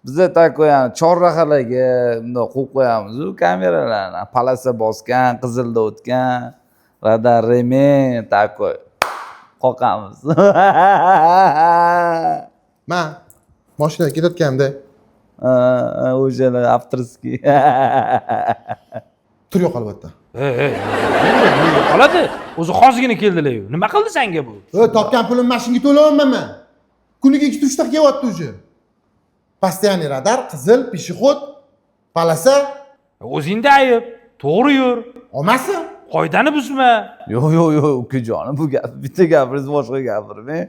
Biza takoyani chorrahalarga bundoq qo'yib qo'yamiz-ku kameralarni. Palasa bosgan, qizilda o'tgan, radar remen takoy qoqamiz. Men mashinaga ketayotganda O'shalar avtorskiy. tur yo'q albatta. Nima qoladi? O'zi hozirgina keldilar-yu. Nima qildi senga bu? Topgan pulim mashinaga to'layapman men. Kuniga 2-3 ta kelyapti уже. Постоянный radar, qizil, peshixod, palasa. O'zingda ayb. To'g'ri yur. Olmasin. Qoidani buzma. Yo'q, ukajonim, bu gap bitta gapiringiz boshqa gapirmang.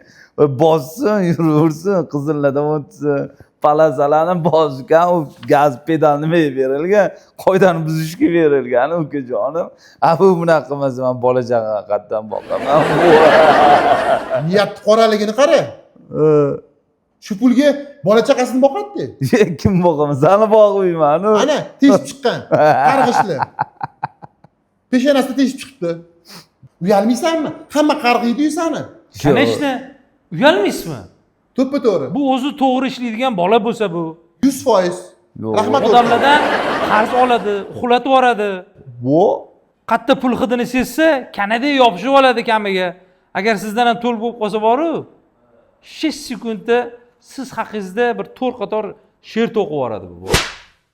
Bossin, yuraversin, qizillardan o'tsin. Palasalarni bosgan, u gaz pedalni berilgan, qoidani buzishga berilgan ukajonim. Bu bunaqa emas, men bola chaqaga qatdan boqaman. Niyatni qoraligini qara. Shu pulga bola chaqasini boqadi. Kim boqaman? Seni boqmayman. Ana, teshib chiqqan. Qarg'ishli. Peshonasida teshib chiqibdi. Uyalmaysanmi? Hamma qarg'iydi-yu seni. Конечно. Uyalmaysizmi? To'ppa-to'g'ri. Bu o'zi to'g'ri ishlaydigan bola bo'lsa bu. 100%. Rahmat. Odamlardan qarz oladi, uxlatib yuboradi. Bu Qatta pul hidini sezsa, kanada yopishib oladi kamiga. Agar sizdan ham to'l bo'lib qolsa boru, 5 sekundda siz haqingizda bir 4 qator she'r to'qib yuboradi bu.